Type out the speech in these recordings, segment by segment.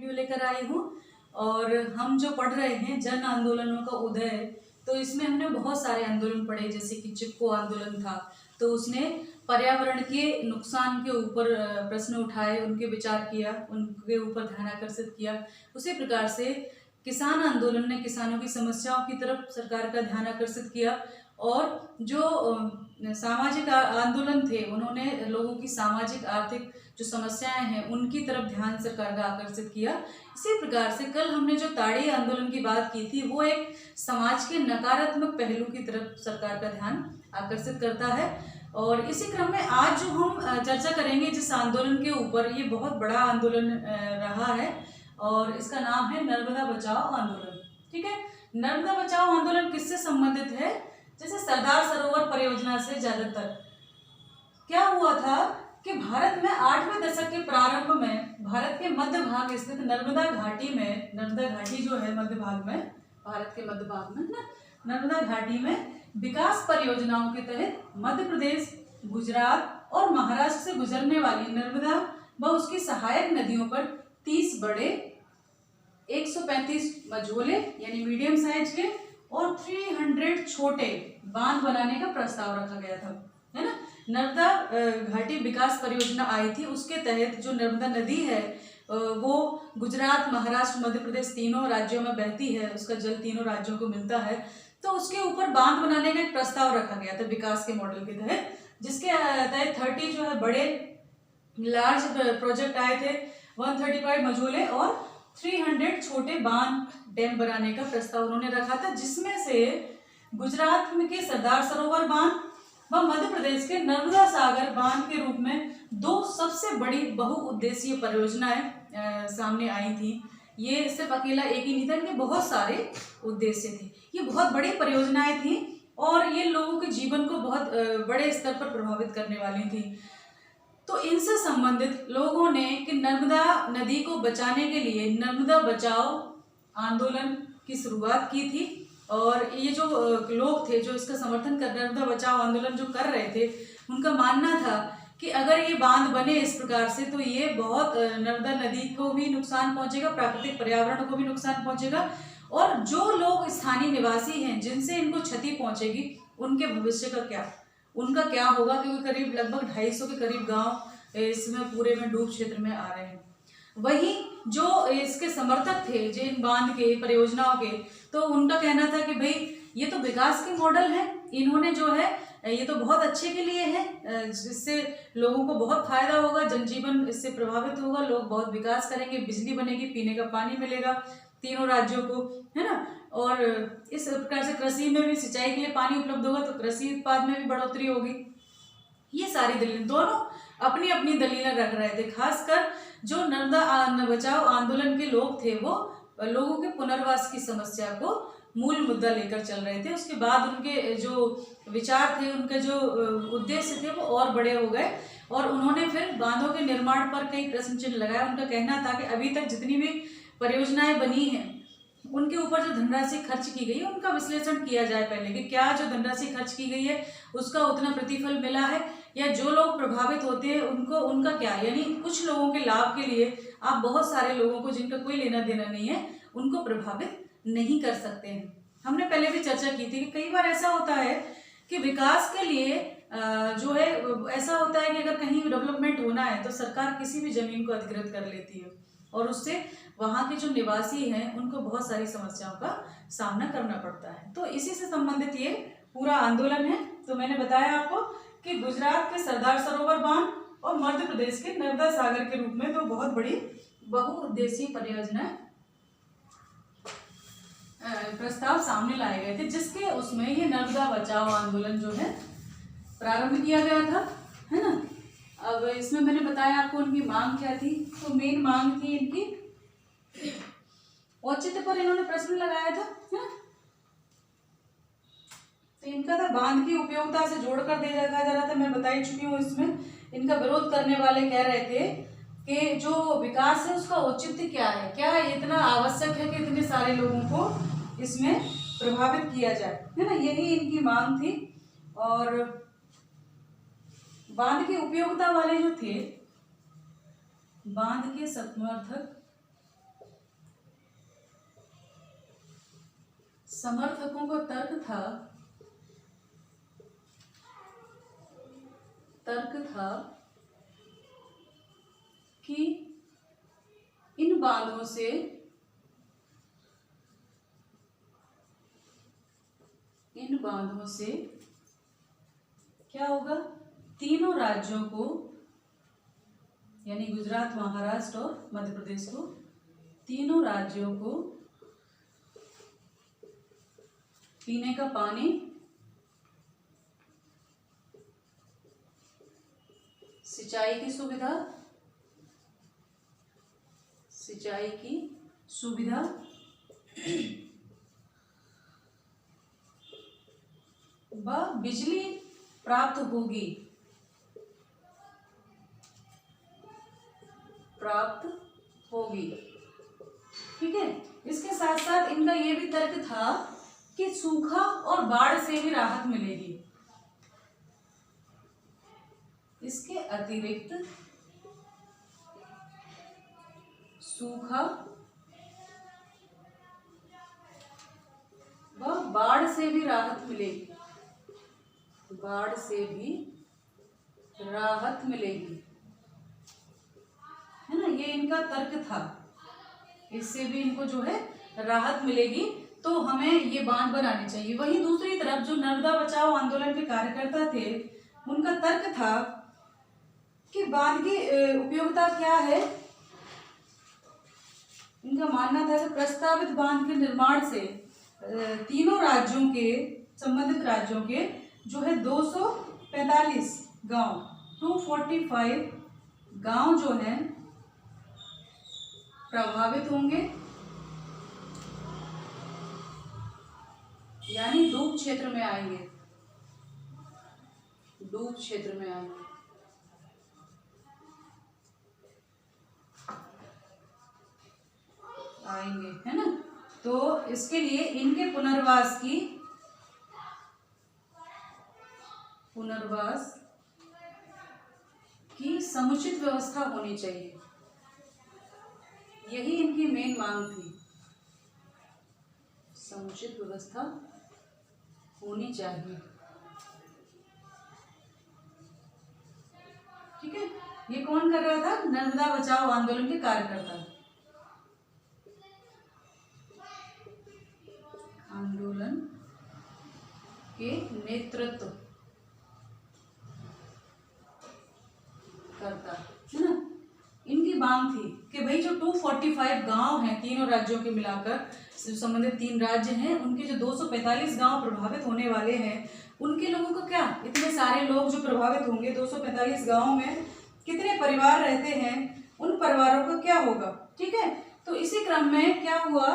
Video लेकर आई हूँ। और हम जो पढ़ रहे हैं जन आंदोलनों का उदय, तो इसमें हमने बहुत सारे आंदोलन पढ़े, जैसे कि चिपको आंदोलन था, तो उसने पर्यावरण के नुकसान के ऊपर प्रश्न उठाए, उनके विचार किया, उनके ऊपर ध्यान आकर्षित किया। उसी प्रकार से किसान आंदोलन ने किसानों की समस्याओं की तरफ सरकार का ध्यान आकर्षित किया। और जो सामाजिक आंदोलन थे, उन्होंने लोगों की सामाजिक आर्थिक जो समस्याएं हैं उनकी तरफ ध्यान सरकार का आकर्षित किया। इसी प्रकार से कल हमने जो ताड़ी आंदोलन की बात की थी, वो एक समाज के नकारात्मक पहलू की तरफ सरकार का ध्यान आकर्षित करता है। और इसी क्रम में आज जो हम चर्चा करेंगे जिस आंदोलन के ऊपर, ये बहुत बड़ा आंदोलन रहा है और इसका नाम है नर्मदा बचाओ आंदोलन। ठीक है, नर्मदा बचाओ आंदोलन किससे संबंधित है? जैसे सरदार सरोवर परियोजना से ज्यादातर क्या हुआ था कि भारत में 8वें दशक के प्रारंभ में भारत के मध्य भाग स्थित नर्मदा घाटी में, नर्मदा घाटी जो है मध्य भाग में, भारत के मध्य भाग में ना, नर्मदा घाटी में विकास परियोजनाओं के तहत मध्य प्रदेश, गुजरात और महाराष्ट्र से गुजरने वाली नर्मदा व उसकी सहायक नदियों पर 30 बड़े, 135 मझोले यानी मीडियम साइज के और 300 छोटे बांध बनाने का प्रस्ताव रखा गया था, है ना। नर्मदा घाटी विकास परियोजना आई थी, उसके तहत जो नर्मदा नदी है वो गुजरात, महाराष्ट्र, मध्य प्रदेश तीनों राज्यों में बहती है, उसका जल तीनों राज्यों को मिलता है। तो उसके ऊपर बांध बनाने का एक प्रस्ताव रखा गया था विकास के मॉडल के तहत, जिसके तहत 30 जो है बड़े लार्ज प्रोजेक्ट आए थे, 135 मझोले और 300 छोटे बांध, डैम बनाने का प्रस्ताव उन्होंने रखा था, जिसमें से गुजरात में के सरदार सरोवर बांध व मध्य प्रदेश के नर्मदा सागर बांध के रूप में 2 सबसे बड़ी बहुउद्देशीय परियोजनाएं सामने आई थी। ये सिर्फ अकेला एक ही नहीं था, इनके बहुत सारे उद्देश्य थे। ये बहुत बड़ी परियोजनाएं थी और ये लोगों के जीवन को बहुत बड़े स्तर पर प्रभावित करने वाली थी। तो इनसे संबंधित लोगों ने कि नर्मदा नदी को बचाने के लिए नर्मदा बचाओ आंदोलन की शुरुआत की थी। और ये जो लोग थे जो इसका समर्थन कर, नर्मदा बचाओ आंदोलन जो कर रहे थे, उनका मानना था कि अगर ये बांध बने इस प्रकार से तो ये बहुत नर्मदा नदी को भी नुकसान पहुंचेगा, प्राकृतिक पर्यावरण को भी नुकसान पहुंचेगा, और जो लोग स्थानीय निवासी हैं जिनसे इनको क्षति पहुंचेगी उनके भविष्य का क्या, उनका क्या होगा, क्योंकि करीब लगभग 250 के करीब गांव इसमें पूरे में डूब क्षेत्र में आ रहे हैं। वहीं जो इसके समर्थक थे जिन बांध के परियोजनाओं के, तो उनका कहना था कि भाई ये तो विकास के मॉडल है, इन्होंने जो है ये तो बहुत अच्छे के लिए है, जिससे लोगों को बहुत फायदा होगा, जनजीवन इससे प्रभावित होगा, लोग बहुत विकास करेंगे, बिजली बनेगी, पीने का पानी मिलेगा तीनों राज्यों को, है ना। और इस प्रकार से कृषि में भी सिंचाई के लिए पानी उपलब्ध होगा तो कृषि उत्पाद में भी बढ़ोतरी होगी। ये सारी दलील दोनों अपनी अपनी दलीलें रख रहे थे। खासकर जो नर्मदा बचाओ आंदोलन के लोग थे वो लोगों के पुनर्वास की समस्या को मूल मुद्दा लेकर चल रहे थे। उसके बाद उनके जो विचार थे, उनके जो उद्देश्य थे वो और बड़े हो गए और उन्होंने फिर बांधों के निर्माण पर कई प्रश्न चिन्ह लगाया। उनका कहना था कि अभी तक जितनी भी परियोजनाएं बनी हैं उनके ऊपर जो धनराशि खर्च की गई है उनका विश्लेषण किया जाए पहले, कि क्या जो धनराशि खर्च की गई है उसका उतना प्रतिफल मिला है, या जो लोग प्रभावित होते हैं उनको उनका क्या, यानी कुछ लोगों के लाभ के लिए आप बहुत सारे लोगों को जिनका कोई लेना देना नहीं है उनको प्रभावित नहीं कर सकते हैं। हमने पहले भी चर्चा की थी कि कई बार ऐसा होता है कि विकास के लिए जो है ऐसा होता है कि अगर कहीं डेवलपमेंट होना है तो सरकार किसी भी जमीन को अधिकृत कर लेती है और उससे वहाँ के जो निवासी हैं उनको बहुत सारी समस्याओं का सामना करना पड़ता है। तो इसी से संबंधित ये पूरा आंदोलन है। तो मैंने बताया आपको कि गुजरात के सरदार सरोवर बांध और मध्य प्रदेश के नर्मदा सागर के रूप में 2 बहुत बड़ी बहुउद्देशीय परियोजना प्रस्ताव सामने लाए गए थे, जिसके उसमें ये नर्मदा बचाओ आंदोलन जो है प्रारंभ किया गया था, है ना। अब इसमें मैंने बताया आपको उनकी मांग क्या थी। तो मेन मांग थी इनकी औचित्य पर इन्होंने प्रश्न लगाया था, है ना। तो इनका था बांध की उपयोगिता से जोड़कर देखा जा रहा था, मैं बता ही चुकी हूँ। इसमें इनका विरोध करने वाले कह रहे थे कि जो विकास है उसका औचित्य क्या है, क्या इतना आवश्यक है कि इतने सारे लोगों को इसमें प्रभावित किया जाए, है ना। यही इनकी मांग थी। और बांध की उपयोगिता वाले जो थे, बांध के समर्थक समर्थकों का तर्क था कि इन बांधों से क्या होगा, तीनों राज्यों को यानी गुजरात, महाराष्ट्र और मध्य प्रदेश को, तीनों राज्यों को पीने का पानी, सिंचाई की सुविधा व बिजली प्राप्त होगी। ठीक है। इसके साथ साथ इनका ये भी तर्क था कि सूखा और बाढ़ से भी राहत मिलेगी। इसके अतिरिक्त सूखा व बाढ़ से भी राहत मिलेगी, है ना। ये इनका तर्क था, इससे भी इनको जो है राहत मिलेगी, तो हमें ये बांध बनाने चाहिए। वहीं दूसरी तरफ जो नर्मदा बचाओ आंदोलन के कार्यकर्ता थे, उनका तर्क था कि बांध की उपयोगिता क्या है। इनका मानना था कि प्रस्तावित बांध के निर्माण से तीनों राज्यों के, संबंधित राज्यों के जो है 245 गांव, 245 गांव जो है प्रभावित होंगे, यानी डूब क्षेत्र में आएंगे, है ना। तो इसके लिए इनके पुनर्वास की समुचित व्यवस्था होनी चाहिए, यही इनकी मेन मांग थी। समुचित व्यवस्था होनी चाहिए। ठीक है। ये कौन कर रहा था? नर्मदा बचाओ आंदोलन के कार्यकर्ता, आंदोलन के नेतृत्व करता, है ना। इनकी मांग थी कि भाई जो 245 गांव हैं तीनों राज्यों के मिलाकर, संबंधित 3 राज्य हैं, उनके जो 245 गांव प्रभावित होने वाले हैं, उनके लोगों को क्या, इतने सारे लोग जो प्रभावित होंगे, 245 गांव में कितने परिवार रहते हैं, उन परिवारों का क्या होगा। ठीक है। तो इसी क्रम में क्या हुआ,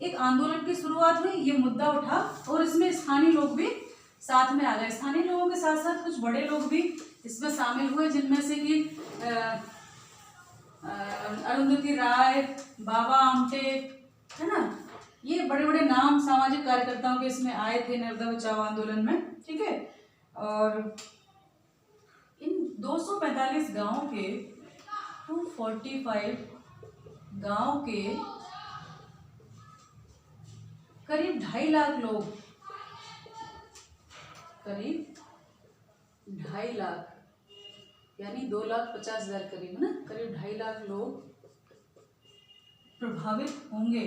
एक आंदोलन की शुरुआत हुई, ये मुद्दा उठा और इसमें स्थानीय लोग भी साथ में आ गए। स्थानीय लोगों के साथ साथ कुछ बड़े लोग भी इसमें शामिल हुए, जिनमें से कि अरुंधति राय, बाबा आमटे, है ना, ये बड़े बड़े नाम सामाजिक कार्यकर्ताओं के इसमें आए थे नर्मदा बचाओ आंदोलन में। ठीक है। और इन 245 गांव के, 245 गांव के करीब 2.5 लाख लोग, करीब 2.5 लाख यानी 2,50,000 करीब, है ना, करीब 2.5 लाख लोग प्रभावित होंगे,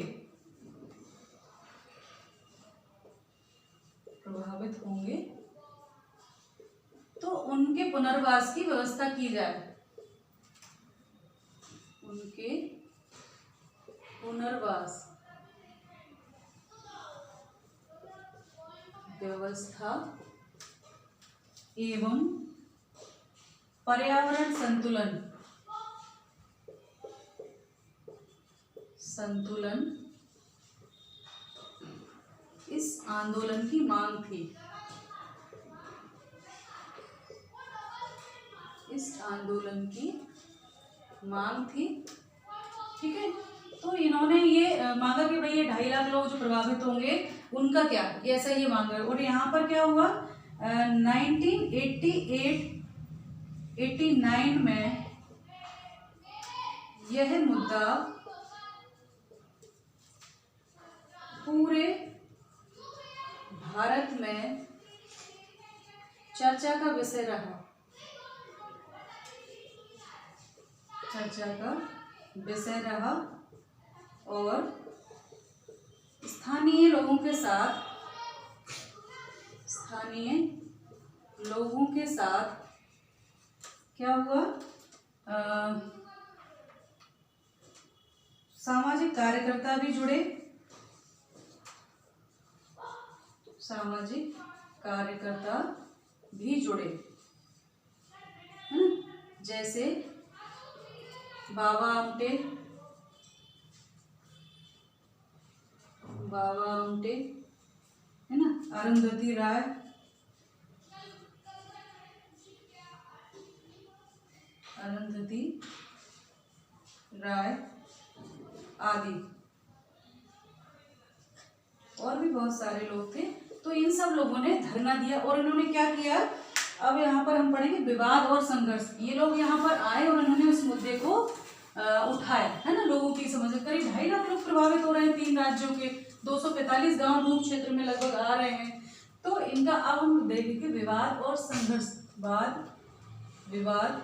तो उनके पुनर्वास की व्यवस्था की जाए, उनके पुनर्वास व्यवस्था एवं पर्यावरण संतुलन इस आंदोलन की मांग थी। ठीक है। तो इन्होंने ये मांगा कि भाई ये 2.5 लाख लोग जो प्रभावित होंगे उनका क्या, ऐसा ये मांगा। और यहाँ पर क्या हुआ, 1989 में यह मुद्दा पूरे का विषय रहा, चर्चा का विषय रहा। और स्थानीय लोगों के साथ क्या हुआ, सामाजिक कार्यकर्ता भी जुड़े, है ना, जैसे बाबा आमटे, है ना, अरुंधति राय आदि, और भी बहुत सारे लोग थे। तो इन सब लोगों ने धरना दिया और इन्होंने क्या किया, अब यहाँ पर हम पढ़ेंगे विवाद और संघर्ष। ये लोग यहाँ पर आए और इन्होंने उस मुद्दे को उठाया, है ना। लोगों की समझ, करीब 2.5 लाख लोग प्रभावित हो रहे हैं 3 राज्यों के, 245 गांव डूब क्षेत्र में लगभग आ रहे हैं। तो इनका अब हम देखेंगे विवाद और संघर्ष, विवाद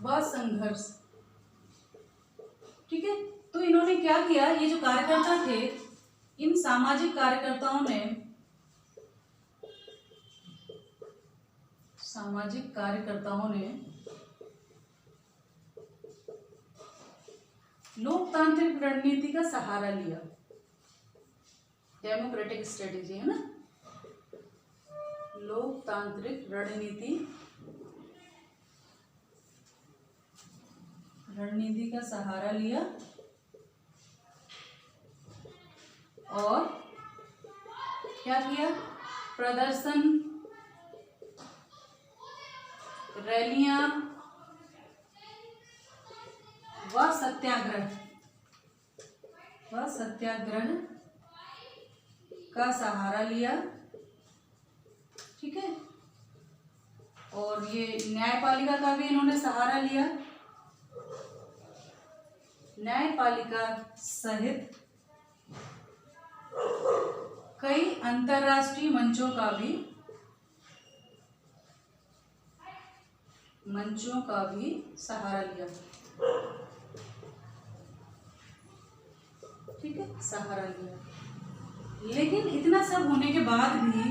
व संघर्ष, ठीक है। तो इन्होंने क्या किया, ये जो कार्यकर्ता थे, इन सामाजिक कार्यकर्ताओं ने लोकतांत्रिक रणनीति का सहारा लिया, डेमोक्रेटिक स्ट्रेटेजी, है ना, लोकतांत्रिक रणनीति का सहारा लिया और क्या किया, प्रदर्शन, रैलियां व सत्याग्रह का सहारा लिया, ठीक है। और ये न्यायपालिका का भी इन्होंने सहारा लिया, न्यायपालिका सहित कई अंतर्राष्ट्रीय मंचों का भी सहारा लिया, ठीक है, सहारा लिया। लेकिन इतना सब होने के बाद भी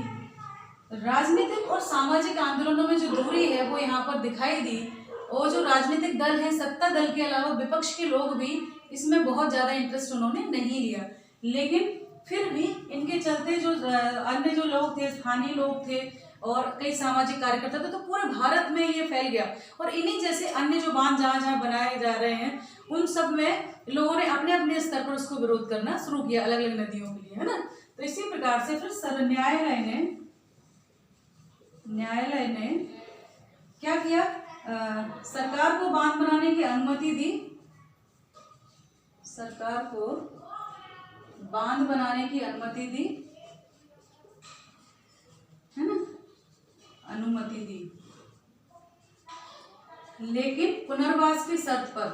राजनीतिक और सामाजिक आंदोलनों में जो दूरी है वो यहाँ पर दिखाई दी। और जो राजनीतिक दल है, सत्ता दल के अलावा विपक्ष के लोग भी इसमें बहुत ज़्यादा इंटरेस्ट उन्होंने नहीं लिया। लेकिन फिर भी इनके चलते जो अन्य जो लोग थे, स्थानीय लोग थे और कई सामाजिक कार्यकर्ता थे, तो पूरे भारत में ये फैल गया। और इन्हीं जैसे अन्य जो बांध जहाँ बनाए जा रहे हैं, उन सब में लोगों ने अपने अपने स्तर पर उसको विरोध करना शुरू किया, अलग अलग नदियों के लिए, है ना। तो इसी प्रकार से फिर न्यायालय ने क्या किया, सरकार को बांध बनाने की अनुमति दी, सरकार को बांध बनाने की अनुमति दी, है ना, अनुमति दी, लेकिन पुनर्वास की शर्त पर,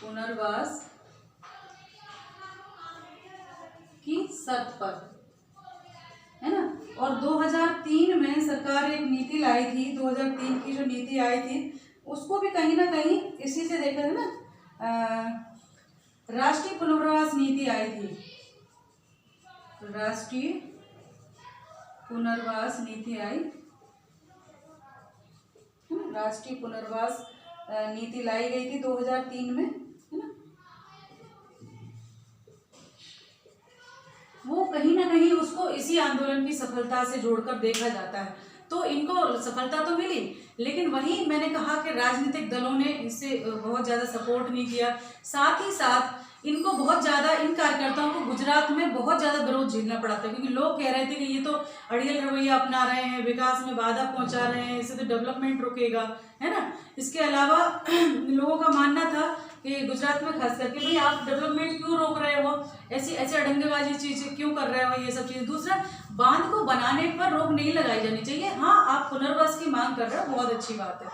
पुनर्वास की शर्त पर, है ना। और 2003 में सरकार एक नीति लाई थी, 2003 की जो नीति आई थी उसको भी कहीं ना कहीं इसी से देखा है ना, राष्ट्रीय पुनर्वास नीति आई थी, राष्ट्रीय पुनर्वास नीति आई, राष्ट्रीय पुनर्वास नीति लाई गई थी 2003 में, है ना। वो कहीं ना कहीं उसको इसी आंदोलन की सफलता से जोड़कर देखा जाता है। तो इनको सफलता तो मिली, लेकिन वहीं मैंने कहा कि राजनीतिक दलों ने इससे बहुत ज़्यादा सपोर्ट नहीं किया। साथ ही साथ इनको बहुत ज़्यादा, इन कार्यकर्ताओं को गुजरात में बहुत ज़्यादा विरोध झेलना पड़ा था, क्योंकि लोग कह रहे थे कि ये तो अड़ियल रवैया अपना रहे हैं, विकास में बाधा पहुंचा रहे हैं, इससे तो डेवलपमेंट रुकेगा, है ना। इसके अलावा लोगों का मानना था कि गुजरात में खास करके, भाई आप डेवलपमेंट क्यों रोक रहे हो, ऐसी अड़ंगेबाजी चीज़ें क्यों कर रहे हो, ये सब चीज़ें। दूसरा, बांध को बनाने पर रोक नहीं लगाई जानी चाहिए। हाँ, आप पुनर्वास की मांग कर रहे हो, बहुत अच्छी बात है।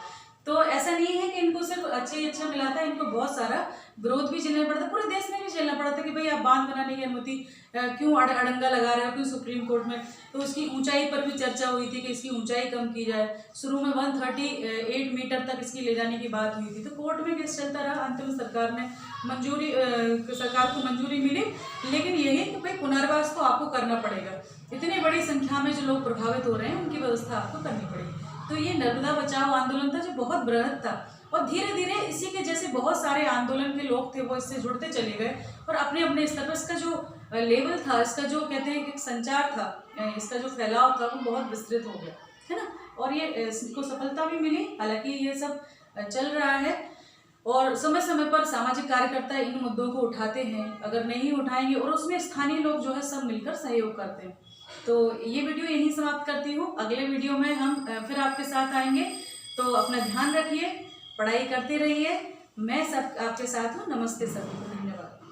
तो ऐसा नहीं है कि इनको सिर्फ अच्छा ही अच्छा मिला था, इनको बहुत सारा विरोध भी झेलना पड़ा था, पूरे देश में भी झेलना पड़ा था कि भाई आप बांध बनाने की अनुमति क्यों अड़ंगा लगा रहे हो, क्यों सुप्रीम कोर्ट में। तो उसकी ऊंचाई पर भी चर्चा हुई थी कि इसकी ऊंचाई कम की जाए। शुरू में 138 मीटर तक इसकी ले जाने की बात हुई थी, तो कोर्ट में केस चलता रहा। अंत में सरकार को मंजूरी मिली, लेकिन यही कि भाई पुनर्वास तो आपको करना पड़ेगा, इतनी बड़ी संख्या में जो लोग प्रभावित हो रहे हैं उनकी व्यवस्था आपको करनी पड़ेगी। तो ये नर्मदा बचाओ आंदोलन था जो बहुत बृहद था, और धीरे धीरे इसी के जैसे बहुत सारे आंदोलन के लोग थे वो इससे जुड़ते चले गए, और अपने अपने स्तर पर इसका जो लेवल था, इसका जो कहते हैं कि संचार था, इसका जो फैलाव था वो बहुत विस्तृत हो गया, है ना। और ये इसको सफलता भी मिली। हालांकि ये सब चल रहा है और समय समय पर सामाजिक कार्यकर्ता इन मुद्दों को उठाते हैं, अगर नहीं उठाएंगे, और उसमें स्थानीय लोग जो है सब मिलकर सहयोग करते हैं। तो ये वीडियो यहीं समाप्त करती हूँ। अगले वीडियो में हम फिर आपके साथ आएंगे, तो अपना ध्यान रखिए, पढ़ाई करते रहिए। मैं सब आपके साथ हूँ। नमस्ते सभी को, धन्यवाद।